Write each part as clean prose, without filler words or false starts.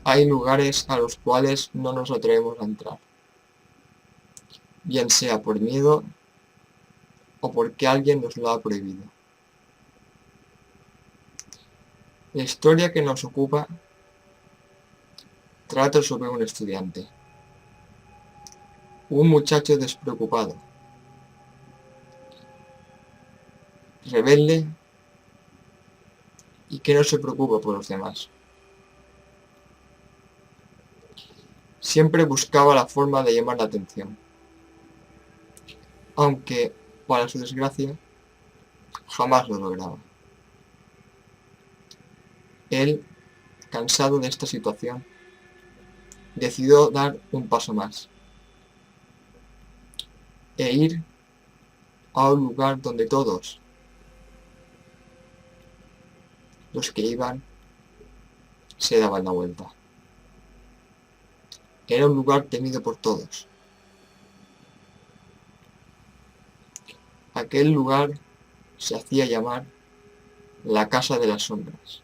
Hay lugares a los cuales no nos atrevemos a entrar, bien sea por miedo o porque alguien nos lo ha prohibido. La historia que nos ocupa trata sobre un estudiante, un muchacho despreocupado, rebelde y que no se preocupa por los demás. Siempre buscaba la forma de llamar la atención, aunque, para su desgracia, jamás lo lograba. Él, cansado de esta situación, decidió dar un paso más e ir a un lugar donde todos los que iban se daban la vuelta. Era un lugar temido por todos. Aquel lugar se hacía llamar la Casa de las Sombras.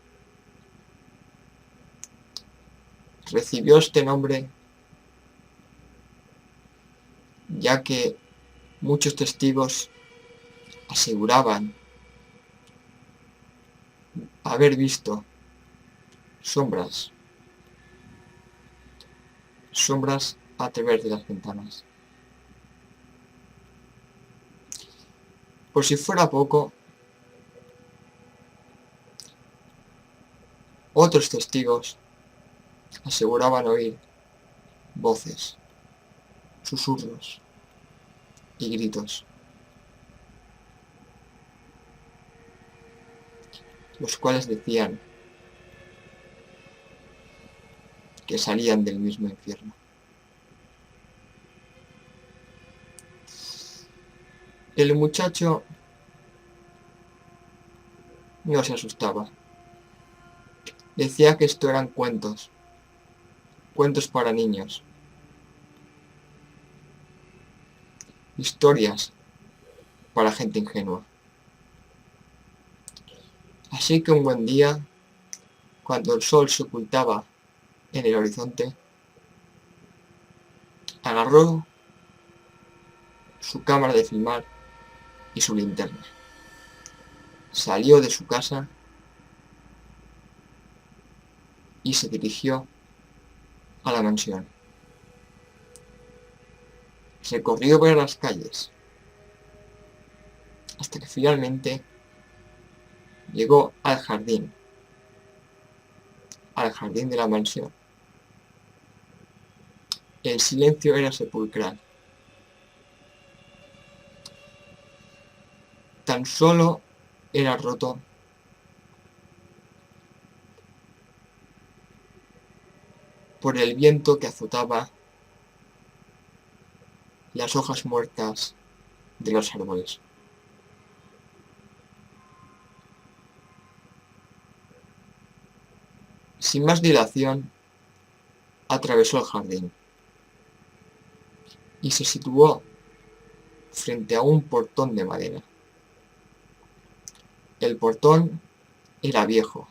Recibió este nombre ya que muchos testigos aseguraban haber visto sombras a través de las ventanas. Por si fuera poco, otros testigos aseguraban oír voces, susurros y gritos, los cuales decían que salían del mismo infierno. El muchacho no se asustaba. Decía que esto eran cuentos para niños, historias para gente ingenua. Así que un buen día, cuando el sol se ocultaba en el horizonte, agarró su cámara de filmar y su linterna. Salió de su casa y se dirigió a la mansión. Se corrió por las calles hasta que finalmente llegó al jardín de la mansión. El silencio era sepulcral. Tan solo era roto por el viento que azotaba las hojas muertas de los árboles. Sin más dilación, atravesó el jardín y se situó frente a un portón de madera. El portón era viejo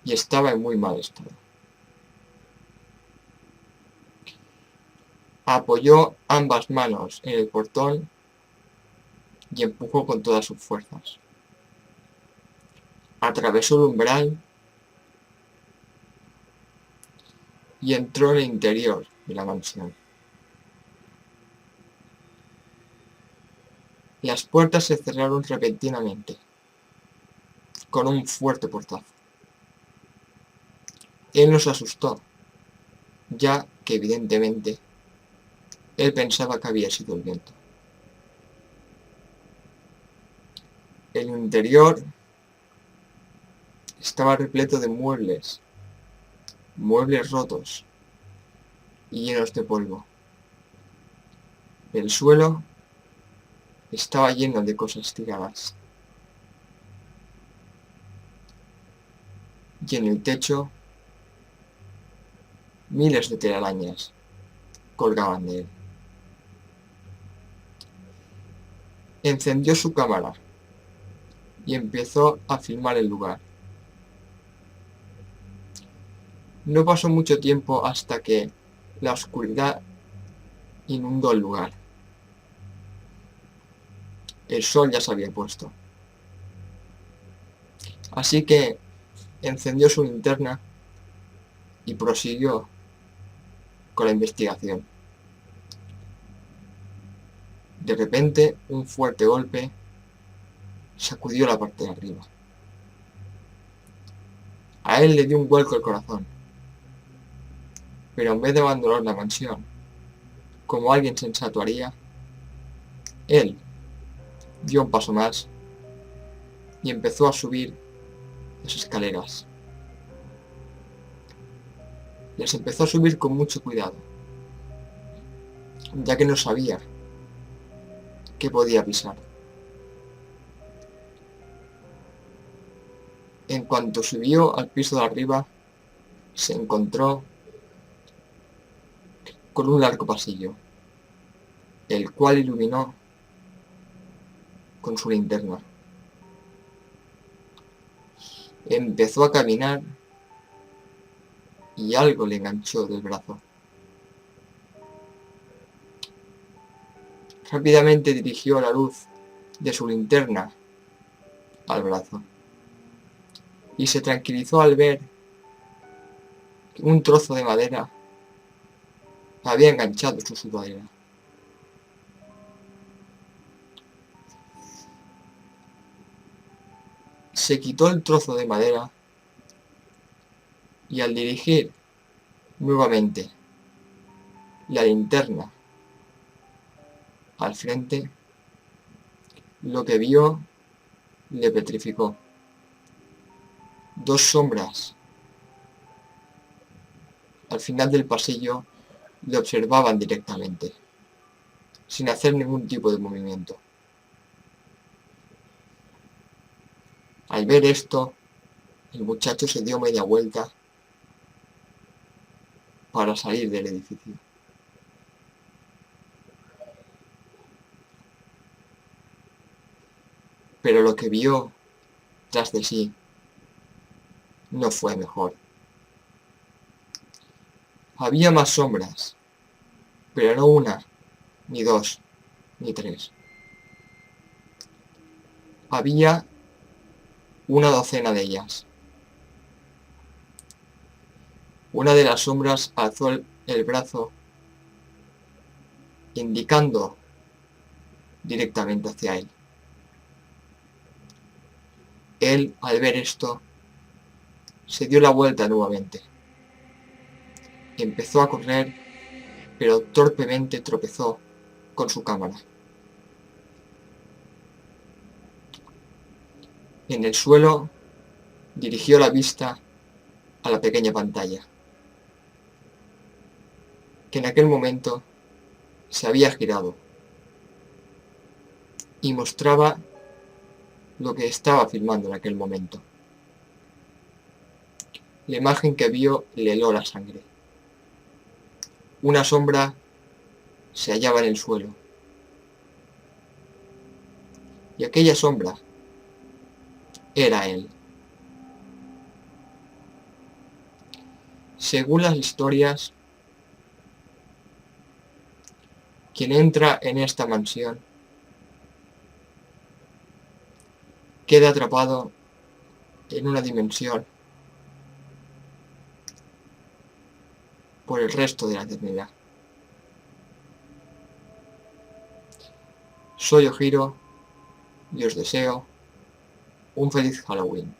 y estaba en muy mal estado. Apoyó ambas manos en el portón y empujó con todas sus fuerzas. Atravesó el umbral y entró en el interior de la mansión. Las puertas se cerraron repentinamente, con un fuerte portazo. Él no se asustó, ya que evidentemente él pensaba que había sido el viento. El interior estaba repleto de muebles rotos y llenos de polvo. El suelo estaba lleno de cosas tiradas. Y en el techo, miles de telarañas colgaban de él. Encendió su cámara y empezó a filmar el lugar. No pasó mucho tiempo hasta que la oscuridad inundó el lugar. El sol ya se había puesto. Así que encendió su linterna y prosiguió con la investigación. De repente, un fuerte golpe sacudió la parte de arriba. A él le dio un vuelco el corazón, pero en vez de abandonar la mansión, como alguien sensato haría, él dio un paso más y empezó a subir las escaleras. Las empezó a subir con mucho cuidado, ya que no sabía qué podía pisar. En cuanto subió al piso de arriba, se encontró con un largo pasillo, el cual iluminó con su linterna. Empezó a caminar y algo le enganchó del brazo. Rápidamente dirigió la luz de su linterna al brazo y se tranquilizó al ver que un trozo de madera había enganchado su sudadera. Se quitó el trozo de madera y al dirigir nuevamente la linterna al frente, lo que vio le petrificó. Dos sombras al final del pasillo le observaban directamente, sin hacer ningún tipo de movimiento. Al ver esto, el muchacho se dio media vuelta para salir del edificio. Pero lo que vio tras de sí no fue mejor. Había más sombras, pero no una, ni dos, ni tres. Había una docena de ellas. Una de las sombras alzó el brazo, indicando directamente hacia él. Él, al ver esto, se dio la vuelta nuevamente. Empezó a correr, pero torpemente tropezó con su cámara. En el suelo, dirigió la vista a la pequeña pantalla, que en aquel momento se había girado y mostraba lo que estaba filmando en aquel momento. La imagen que vio le heló la sangre. Una sombra se hallaba en el suelo. Y aquella sombra era él. Según las historias, quien entra en esta mansión queda atrapado en una dimensión por el resto de la eternidad. Soy Ojiro y os deseo un feliz Halloween.